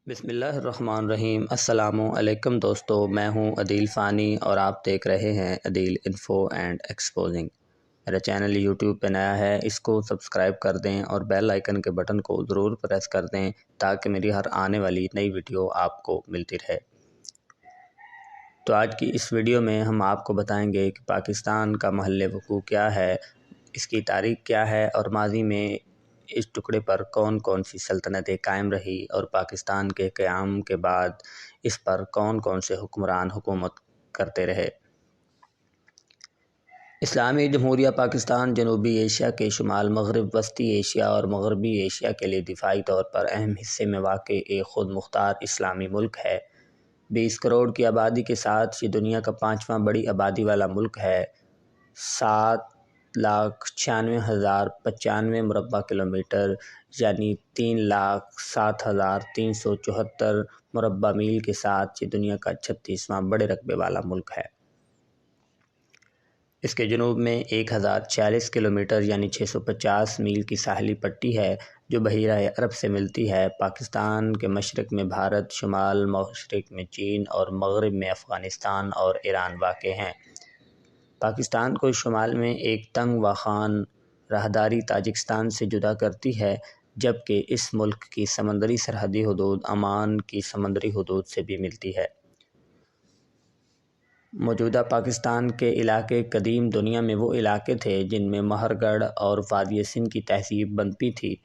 بسم اللہ الرحمن الرحیم۔ السلام علیکم دوستو، میں ہوں عدیل فانی اور آپ دیکھ رہے ہیں عدیل انفو اینڈ ایکسپوزنگ۔ میرا چینل یوٹیوب پہ نیا ہے، اس کو سبسکرائب کر دیں اور بیل آئیکن کے بٹن کو ضرور پریس کر دیں تاکہ میری ہر آنے والی نئی ویڈیو آپ کو ملتی رہے۔ تو آج کی اس ویڈیو میں ہم آپ کو بتائیں گے کہ پاکستان کا محل وقوع کیا ہے، اس کی تاریخ کیا ہے اور ماضی میں اس ٹکڑے پر کون کون سی سلطنتیں قائم رہی اور پاکستان کے قیام کے بعد اس پر کون کون سے حکمران حکومت کرتے رہے۔ اسلامی جمہوریہ پاکستان جنوبی ایشیا کے شمال مغرب، وسطی ایشیا اور مغربی ایشیا کے لیے دفاعی طور پر اہم حصے میں واقع ایک خود مختار اسلامی ملک ہے۔ 20 کروڑ کی آبادی کے ساتھ یہ دنیا کا 5واں بڑی آبادی والا ملک ہے۔ 7,96,095 مربع کلومیٹر یعنی 3,07,374 مربع میل کے ساتھ یہ دنیا کا 36واں بڑے رقبے والا ملک ہے۔ اس کے جنوب میں 1,046 کلومیٹر یعنی 650 میل کی ساحلی پٹی ہے جو بحیرہ عرب سے ملتی ہے۔ پاکستان کے مشرق میں بھارت، شمال مشرق میں چین اور مغرب میں افغانستان اور ایران واقع ہیں۔ پاکستان کو شمال میں ایک تنگ واخان راہداری تاجکستان سے جدا کرتی ہے، جبکہ اس ملک کی سمندری سرحدی حدود عمان کی سمندری حدود سے بھی ملتی ہے۔ موجودہ پاکستان کے علاقے قدیم دنیا میں وہ علاقے تھے جن میں مہر گڑھ اور وادی سندھ کی تہذیب بنتی تھی۔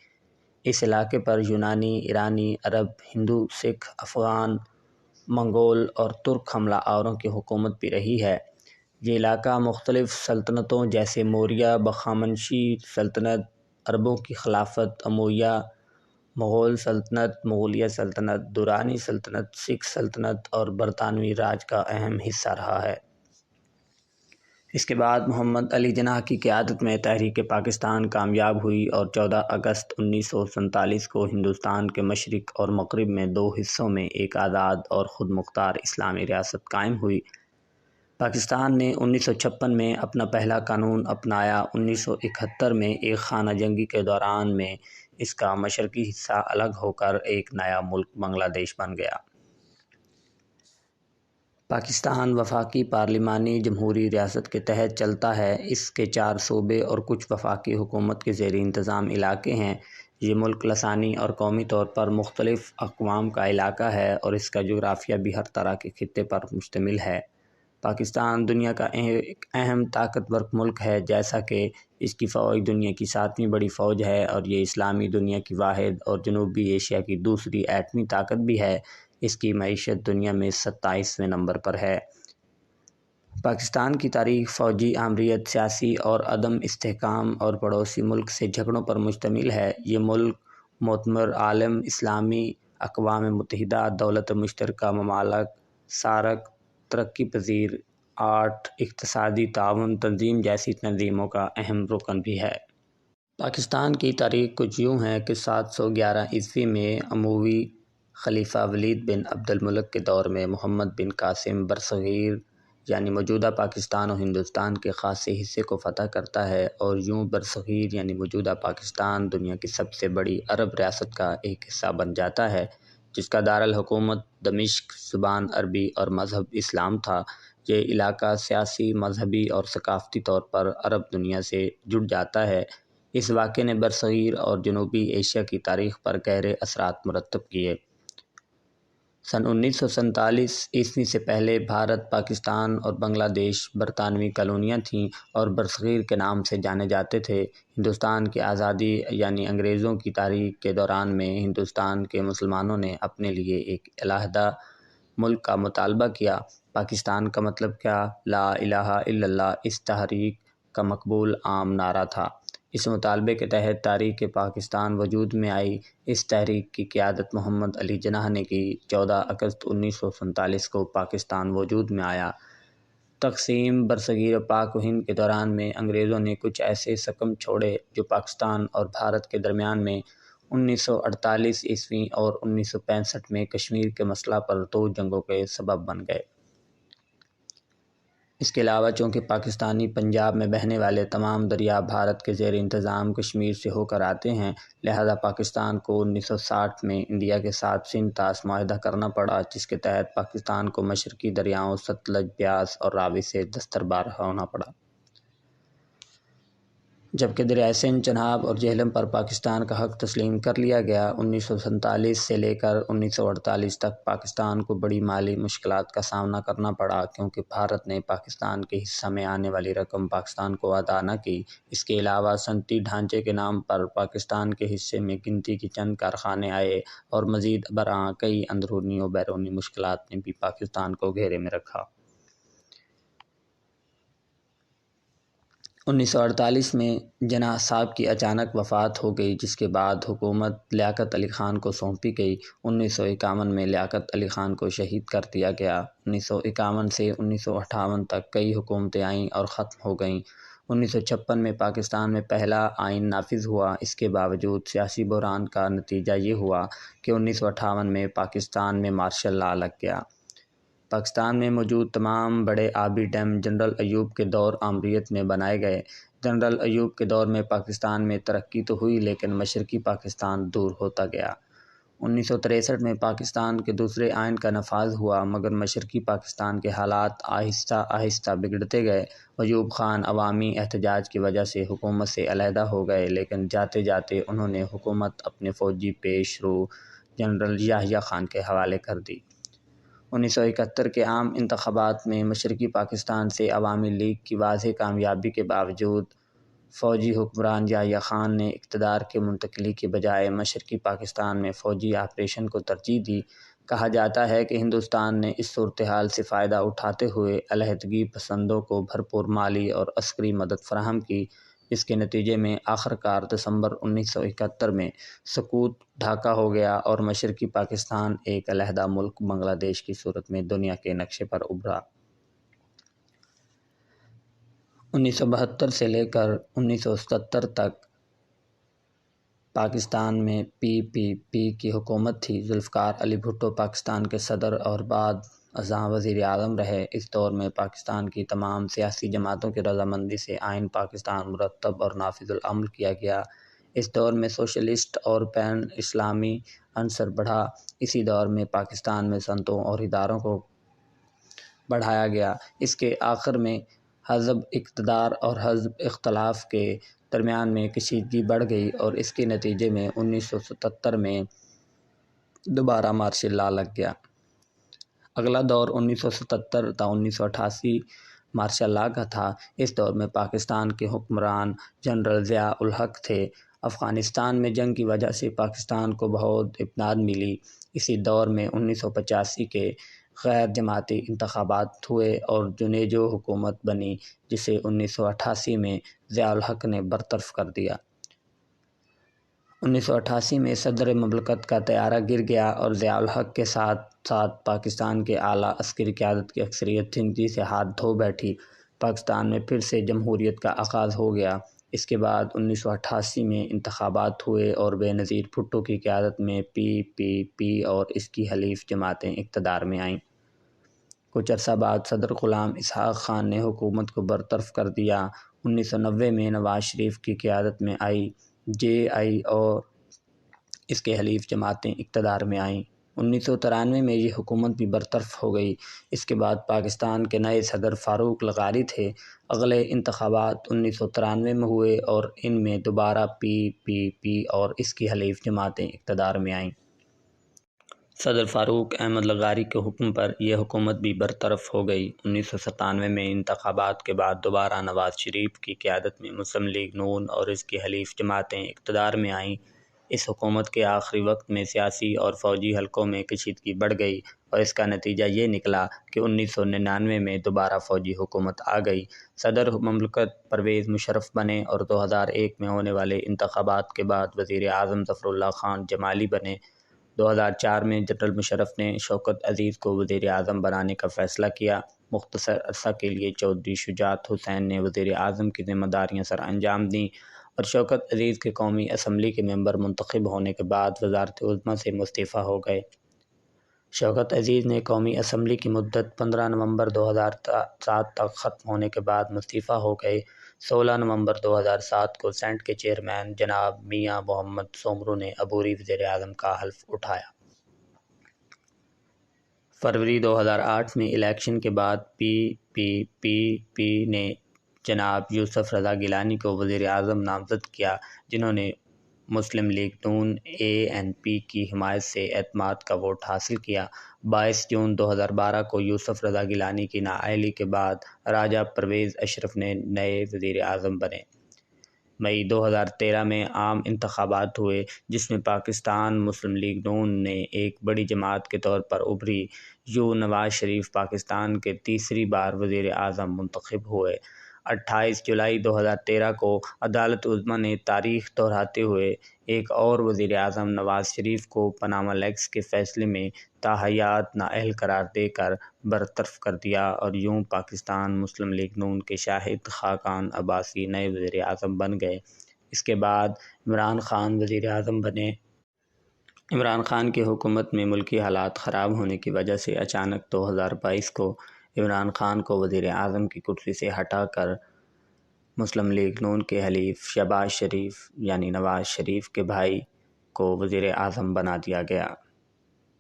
اس علاقے پر یونانی، ایرانی، عرب، ہندو، سکھ، افغان، منگول اور ترک حملہ آوروں کی حکومت بھی رہی ہے۔ یہ علاقہ مختلف سلطنتوں جیسے موریہ، بخامنشی سلطنت، عربوں کی خلافت، امویہ، مغول سلطنت، مغلیہ سلطنت، درانی سلطنت، سکھ سلطنت اور برطانوی راج کا اہم حصہ رہا ہے۔ اس کے بعد محمد علی جناح کی قیادت میں تحریک پاکستان کامیاب ہوئی اور 14 اگست 1947 کو ہندوستان کے مشرق اور مغرب میں دو حصوں میں ایک آزاد اور خود مختار اسلامی ریاست قائم ہوئی۔ پاکستان نے 1956 میں اپنا پہلا قانون اپنایا۔ 1971 میں ایک خانہ جنگی کے دوران میں اس کا مشرقی حصہ الگ ہو کر ایک نیا ملک بنگلہ دیش بن گیا۔ پاکستان وفاقی پارلیمانی جمہوری ریاست کے تحت چلتا ہے۔ اس کے 4 صوبے اور کچھ وفاقی حکومت کے زیر انتظام علاقے ہیں۔ یہ ملک لسانی اور قومی طور پر مختلف اقوام کا علاقہ ہے اور اس کا جغرافیہ بھی ہر طرح کے خطے پر مشتمل ہے۔ پاکستان دنیا کا ایک اہم طاقتور ملک ہے، جیسا کہ اس کی فوج دنیا کی 7ویں بڑی فوج ہے اور یہ اسلامی دنیا کی واحد اور جنوبی ایشیا کی دوسری ایٹمی طاقت بھی ہے۔ اس کی معیشت دنیا میں 27ویں نمبر پر ہے۔ پاکستان کی تاریخ فوجی آمریت، سیاسی اور عدم استحکام اور پڑوسی ملک سے جھگڑوں پر مشتمل ہے۔ یہ ملک معتبر عالم اسلامی، اقوام متحدہ، دولت مشترکہ ممالک، سارک، ترقی پذیر 8 اقتصادی تعاون تنظیم جیسی تنظیموں کا اہم رکن بھی ہے۔ پاکستان کی تاریخ کچھ یوں ہے کہ 711 عیسوی میں اموی خلیفہ ولید بن عبد الملک کے دور میں محمد بن قاسم برصغیر یعنی موجودہ پاکستان و ہندوستان کے خاصے حصے کو فتح کرتا ہے اور یوں برصغیر یعنی موجودہ پاکستان دنیا کی سب سے بڑی عرب ریاست کا ایک حصہ بن جاتا ہے، جس کا دارالحکومت دمشق، زبان عربی اور مذہب اسلام تھا۔ یہ علاقہ سیاسی، مذہبی اور ثقافتی طور پر عرب دنیا سے جڑ جاتا ہے۔ اس واقعے نے برصغیر اور جنوبی ایشیا کی تاریخ پر گہرے اثرات مرتب کیے۔ سن 1947 عیسوی سے پہلے بھارت، پاکستان اور بنگلہ دیش برطانوی کالونیاں تھیں اور برصغیر کے نام سے جانے جاتے تھے۔ ہندوستان کی آزادی یعنی انگریزوں کی تاریخ کے دوران میں ہندوستان کے مسلمانوں نے اپنے لیے ایک علیحدہ ملک کا مطالبہ کیا۔ پاکستان کا مطلب کیا؟ لا الہ الا اللہ اس تحریک کا مقبول عام نعرہ تھا۔ اس مطالبے کے تحت تحریک پاکستان وجود میں آئی۔ اس تحریک کی قیادت محمد علی جناح نے کی۔ 14 اگست 1947 کو پاکستان وجود میں آیا۔ تقسیم برصغیر پاک و ہند کے دوران میں انگریزوں نے کچھ ایسے سکم چھوڑے جو پاکستان اور بھارت کے درمیان میں 1948 عیسوی اور 1965 میں کشمیر کے مسئلہ پر 2 جنگوں کے سبب بن گئے۔ اس کے علاوہ چونکہ پاکستانی پنجاب میں بہنے والے تمام دریا بھارت کے زیر انتظام کشمیر سے ہو کر آتے ہیں، لہذا پاکستان کو 1960 میں انڈیا کے ساتھ سندھ طاس معاہدہ کرنا پڑا، جس کے تحت پاکستان کو مشرقی دریاؤں ستلج، بیاس اور راوی سے دستربار ہونا پڑا، جبکہ دریائے سندھ، چناب اور جہلم پر پاکستان کا حق تسلیم کر لیا گیا۔ 1947 سے لے کر 1948 تک پاکستان کو بڑی مالی مشکلات کا سامنا کرنا پڑا، کیونکہ بھارت نے پاکستان کے حصہ میں آنے والی رقم پاکستان کو ادا نہ کی۔ اس کے علاوہ صنعتی ڈھانچے کے نام پر پاکستان کے حصے میں گنتی کے چند کارخانے آئے، اور مزید برآں کئی اندرونی و بیرونی مشکلات نے بھی پاکستان کو گھیرے میں رکھا۔ 1948 میں جناح صاحب کی اچانک وفات ہو گئی، جس کے بعد حکومت لیاقت علی خان کو سونپی گئی۔ 1951 میں لیاقت علی خان کو شہید کر دیا گیا۔ 1951 سے 1958 تک کئی حکومتیں آئیں اور ختم ہو گئیں۔ 1956 میں پاکستان میں پہلا آئین نافذ ہوا۔ اس کے باوجود سیاسی بحران کا نتیجہ یہ ہوا کہ 1958 میں پاکستان میں مارشل لا لگ گیا۔ پاکستان میں موجود تمام بڑے آبی ڈیم جنرل ایوب کے دور آمریت میں بنائے گئے۔ جنرل ایوب کے دور میں پاکستان میں ترقی تو ہوئی، لیکن مشرقی پاکستان دور ہوتا گیا۔ 1963 میں پاکستان کے دوسرے آئین کا نفاذ ہوا، مگر مشرقی پاکستان کے حالات آہستہ آہستہ بگڑتے گئے۔ ایوب خان عوامی احتجاج کی وجہ سے حکومت سے علیحدہ ہو گئے، لیکن جاتے جاتے انہوں نے حکومت اپنے فوجی پیش رو جنرل یحییٰ خان کے حوالے کر دی۔ 1971 کے عام انتخابات میں مشرقی پاکستان سے عوامی لیگ کی واضح کامیابی کے باوجود فوجی حکمران یحییٰ خان نے اقتدار کی منتقلی کے بجائے مشرقی پاکستان میں فوجی آپریشن کو ترجیح دی۔ کہا جاتا ہے کہ ہندوستان نے اس صورتحال سے فائدہ اٹھاتے ہوئے علیحدگی پسندوں کو بھرپور مالی اور عسکری مدد فراہم کی، جس کے نتیجے میں آخرکار دسمبر 1971 میں سقوط ڈھاکہ ہو گیا اور مشرقی پاکستان ایک علیحدہ ملک بنگلہ دیش کی صورت میں دنیا کے نقشے پر ابھرا۔ 1972 سے لے کر 1977 تک پاکستان میں PPP کی حکومت تھی۔ ذوالفقار علی بھٹو پاکستان کے صدر اور بعد ازاں وزیر اعظم رہے۔ اس دور میں پاکستان کی تمام سیاسی جماعتوں کی رضامندی سے آئین پاکستان مرتب اور نافذ العمل کیا گیا۔ اس دور میں سوشلسٹ اور پین اسلامی عنصر بڑھا۔ اسی دور میں پاکستان میں صنعتوں اور اداروں کو بڑھایا گیا۔ اس کے آخر میں حزب اقتدار اور حزب اختلاف کے درمیان میں کشیدگی بڑھ گئی، اور اس کے نتیجے میں 1977 میں دوبارہ مارشل لا لگ گیا۔ اگلا دور 1977 تا 1988 مارشل لا کا تھا۔ اس دور میں پاکستان کے حکمران جنرل ضیاء الحق تھے۔ افغانستان میں جنگ کی وجہ سے پاکستان کو بہت امداد ملی۔ اسی دور میں 1985 کے غیر جماعتی انتخابات ہوئے اور جنیجو حکومت بنی، جسے 1988 میں ضیاء الحق نے برطرف کر دیا۔ 1988 میں صدر مملکت کا طیارہ گر گیا اور ضیاء الحق کے ساتھ ساتھ پاکستان کے اعلیٰ عسکری قیادت کی اکثریت تنگی سے ہاتھ دھو بیٹھی۔ پاکستان میں پھر سے جمہوریت کا آغاز ہو گیا۔ اس کے بعد 1988 میں انتخابات ہوئے اور بے نظیر بھٹو کی قیادت میں PPP اور اس کی حلیف جماعتیں اقتدار میں آئیں۔ کچھ عرصہ بعد صدر غلام اسحاق خان نے حکومت کو برطرف کر دیا۔ 1990 میں نواز شریف کی قیادت میں IJI اور اس کے حلیف جماعتیں اقتدار میں آئیں۔ 1993 میں یہ حکومت بھی برطرف ہو گئی۔ اس کے بعد پاکستان کے نئے صدر فاروق لغاری تھے۔ اگلے انتخابات 1993 میں ہوئے اور ان میں دوبارہ PPP اور اس کی حلیف جماعتیں اقتدار میں آئیں۔ صدر فاروق احمد لغاری کے حکم پر یہ حکومت بھی برطرف ہو گئی۔ 1997 میں انتخابات کے بعد دوبارہ نواز شریف کی قیادت میں مسلم لیگ نون اور اس کی حلیف جماعتیں اقتدار میں آئیں۔ اس حکومت کے آخری وقت میں سیاسی اور فوجی حلقوں میں کشیدگی بڑھ گئی اور اس کا نتیجہ یہ نکلا کہ 1999 میں دوبارہ فوجی حکومت آ گئی۔ صدر مملکت پرویز مشرف بنے اور 2001 میں ہونے والے انتخابات کے بعد وزیر اعظم ظفر اللہ خان جمالی بنے۔ 2004 میں جنرل مشرف نے شوکت عزیز کو وزیر اعظم بنانے کا فیصلہ کیا۔ مختصر عرصہ کے لیے چودھری شجاعت حسین نے وزیر اعظم کی ذمہ داریاں سر انجام دیں اور شوکت عزیز کے قومی اسمبلی کے ممبر منتخب ہونے کے بعد وزارت عظمیٰ سے مستعفی ہو گئے۔ شوکت عزیز نے قومی اسمبلی کی مدت 15 نومبر 2007 تک ختم ہونے کے بعد مستعفی ہو گئے۔ 16 نومبر 2007 کو سینٹ کے چیئرمین جناب میاں محمد سومرو نے عبوری وزیر اعظم کا حلف اٹھایا۔ فروری 2008 میں الیکشن کے بعد پی نے جناب یوسف رضا گیلانی کو وزیر اعظم نامزد کیا، جنہوں نے مسلم لیگ نون (ANP) کی حمایت سے اعتماد کا ووٹ حاصل کیا۔ 22 جون 2012 کو یوسف رضا گیلانی کی نااہلی کے بعد راجہ پرویز اشرف نئے وزیر اعظم بنے۔ مئی 2013 میں عام انتخابات ہوئے، جس میں پاکستان مسلم لیگ نون نے ایک بڑی جماعت کے طور پر ابھری۔ نواز شریف پاکستان کے تیسری بار وزیر اعظم منتخب ہوئے۔ 28 جولائی 2013 کو عدالت عظمیٰ نے تاریخ دہراتے ہوئے ایک اور وزیر اعظم نواز شریف کو پاناما لیکس کے فیصلے میں تاحیات نااہل قرار دے کر برطرف کر دیا، اور یوں پاکستان مسلم لیگ نون کے شاہد خاقان عباسی نئے وزیر اعظم بن گئے۔ اس کے بعد عمران خان وزیر اعظم بنے۔ عمران خان کی حکومت میں ملکی حالات خراب ہونے کی وجہ سے اچانک 2022 کو عمران خان کو وزیر اعظم کی کرسی سے ہٹا کر مسلم لیگ نون کے حلیف شہباز شریف یعنی نواز شریف کے بھائی کو وزیر اعظم بنا دیا گیا۔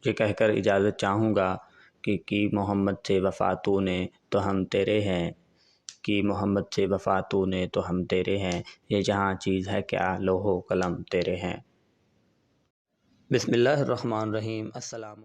یہ کہہ کر اجازت چاہوں گا کہ کی محمد سے وفا تو نے تو ہم تیرے ہیں، کی محمد سے وفا تو نے تو ہم تیرے ہیں، یہ جہاں چیز ہے کیا لوح و قلم تیرے ہیں۔ بسم اللہ الرحمن الرحیم۔ السلام